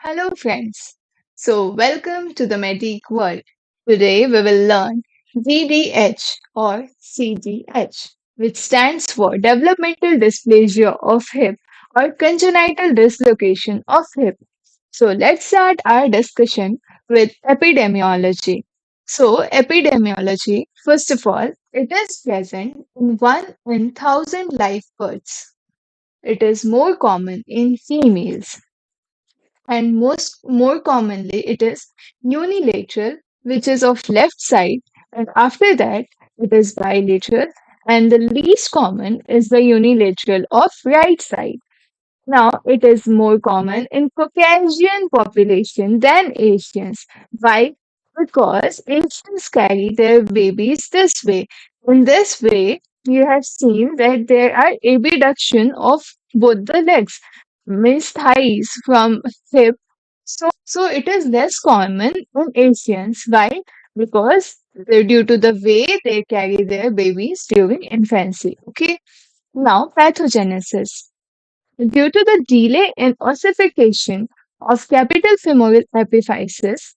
Hello, friends. Welcome to the Medic world. Today, we will learn DDH or CDH, which stands for Developmental Dysplasia of Hip or Congenital Dislocation of Hip. Let's start our discussion with epidemiology. Epidemiology, first of all, it is present in 1 in 1,000 live births. It is more common in females and most more commonly it is unilateral, which is of left side, and after that it is bilateral, and the least common is the unilateral of right side. Now it is more common in Caucasian population than Asians. Why? Because Asians carry their babies this way. In this way, you have seen that there are abduction of both the legs, means thighs from hip. So it is less common in Asians. Why? Because due to the way they carry their babies during infancy. Okay. Now pathogenesis. Due to the delay in ossification of capital femoral epiphysis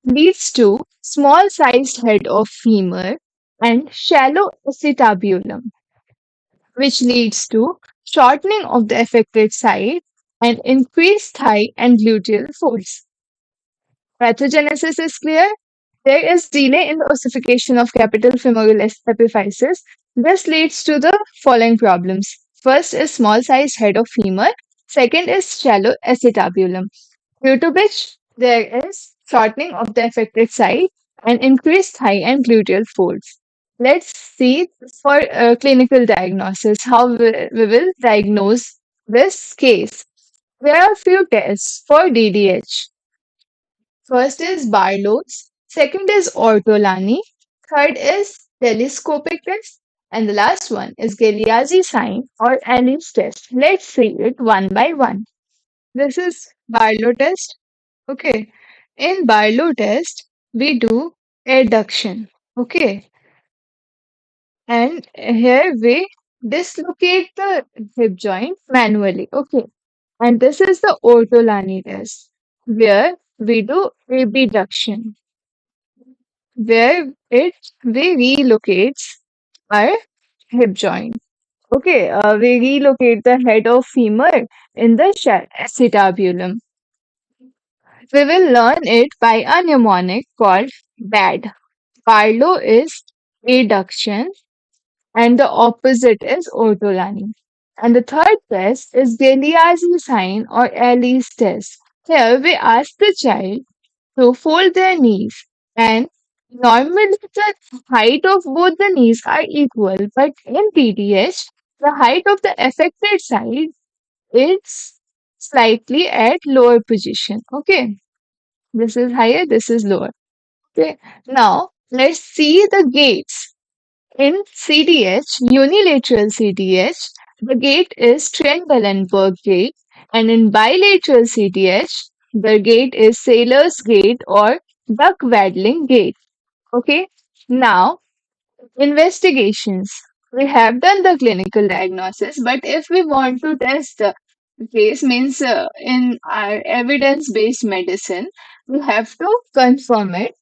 leads to small-sized head of femur and shallow acetabulum, which leads to shortening of the affected side and increased thigh and gluteal force. Pathogenesis is clear. There is delay in the ossification of capital femoral epiphysis. This leads to the following problems. First is small sized head of femur. Second is shallow acetabulum, due to which there is shortening of the affected side and increased thigh and gluteal folds. Let's see for clinical diagnosis how we will diagnose this case. There are few tests for DDH. First is Barlow's, second is ortolani, third is telescopic test, and the last one is Galeazzi sign or Annie's test. Let's see it one by one. This is Barlow test. Okay. In Barlow test, we do adduction. Okay. And here we dislocate the hip joint manually. Okay. And this is the ortolani test, where we do abduction, where it we relocates our hip joint. Okay, we relocate the head of femur in the acetabulum. We will learn it by a mnemonic called BAD. Barlow is adduction and the opposite is ortolani. And the third test is Galeazzi sign or Ali's test. Here we ask the child to fold their knees, and normally the height of both the knees are equal, but in PDH, the height of the affected side is slightly at lower position. Okay, this is higher, this is lower. Okay, now let's see the gaits. In CDH, unilateral CDH, the gait is Trendelenburg gait, and in bilateral CDH, the gait is sailor's gait or duck waddling gait. Okay, now investigations. We have done the clinical diagnosis, but if we want to test the case, means in our evidence-based medicine, we have to confirm it.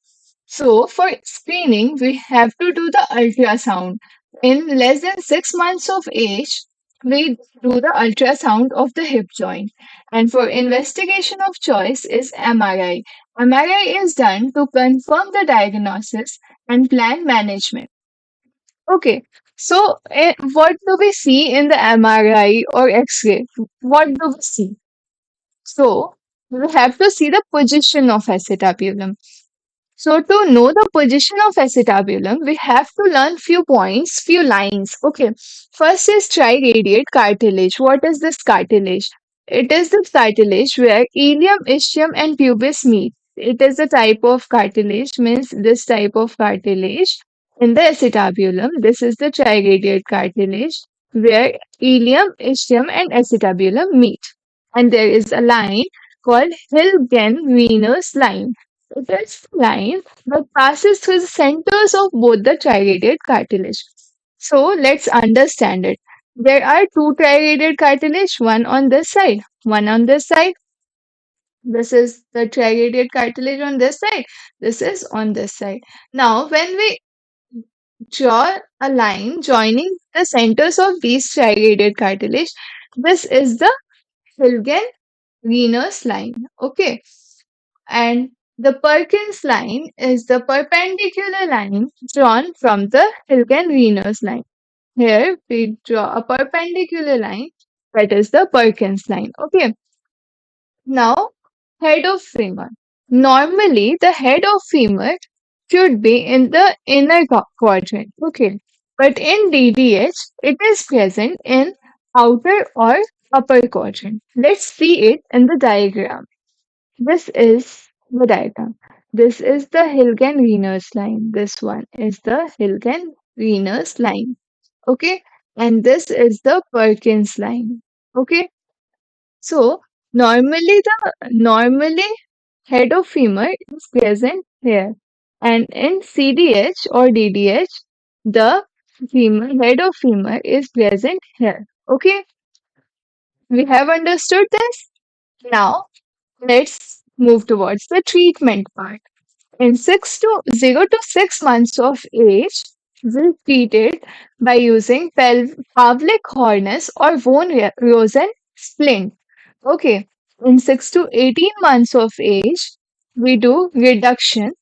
So for screening, we have to do the ultrasound. In less than 6 months of age, we do the ultrasound of the hip joint. And for investigation of choice is MRI. MRI is done to confirm the diagnosis and plan management. Okay, so what do we see in the MRI or X-ray? What do we see? So we have to see the position of acetabulum. So to know the position of acetabulum, we have to learn few points, few lines. Okay. First is triradiate cartilage. What is this cartilage? It is the cartilage where ilium, ischium, and pubis meet. It is a type of cartilage, means this type of cartilage in the acetabulum. This is the triradiate cartilage where ilium, ischium, and acetabulum meet. And there is a line called Hilgen-Venous line. It is the line that passes through the centers of both the triradiate cartilage. So let's understand it. There are two triradiate cartilage, one on this side, one on this side. This is the trigadiate cartilage on this side. This is on this side. Now, when we draw a line joining the centers of these trigadiate cartilage, this is the Hilgen-Venous line. Okay. And the Perkins line is the perpendicular line drawn from the Hilgen-Venous line. Here we draw a perpendicular line, that is the Perkins line. Okay. Now, head of femur. Normally, the head of femur should be in the inner quadrant. Okay. But in DDH, it is present in outer or upper quadrant. Let's see it in the diagram. This is the diagram. This is the Hilgen-Venous line. This one is the Hilgen-Venous line. Okay. And this is the Perkins line. Okay. So normally head of femur is present here, and in CDH or DDH, the head of femur is present here. Okay, we have understood this. Now let's move towards the treatment part. In 0 to 6 months of age, we treat it by using pelvic harness or von Rosen splint. Okay, in 6 to 18 months of age, we do reduction,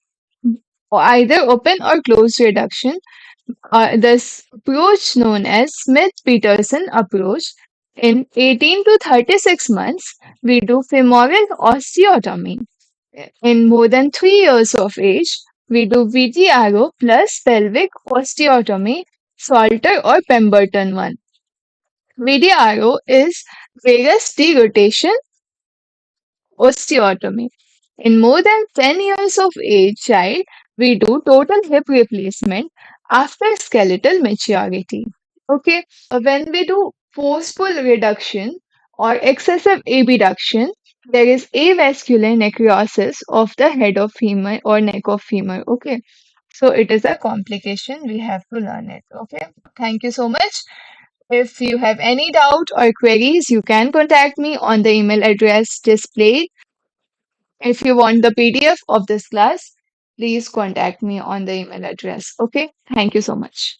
or either open or closed reduction. This approach known as Smith-Peterson approach. In 18 to 36 months, we do femoral osteotomy. In more than 3 years of age, we do VTRO plus pelvic osteotomy, Salter or Pemberton one. VDRO is varus derotation osteotomy. In more than 10 years of age child, we do total hip replacement after skeletal maturity. Okay, when we do forceful reduction or excessive abduction, there is avascular necrosis of the head of femur or neck of femur. Okay, so it is a complication. We have to learn it. Okay, thank you so much. If you have any doubt or queries, you can contact me on the email address displayed. If you want the PDF of this class, please contact me on the email address. Okay, thank you so much.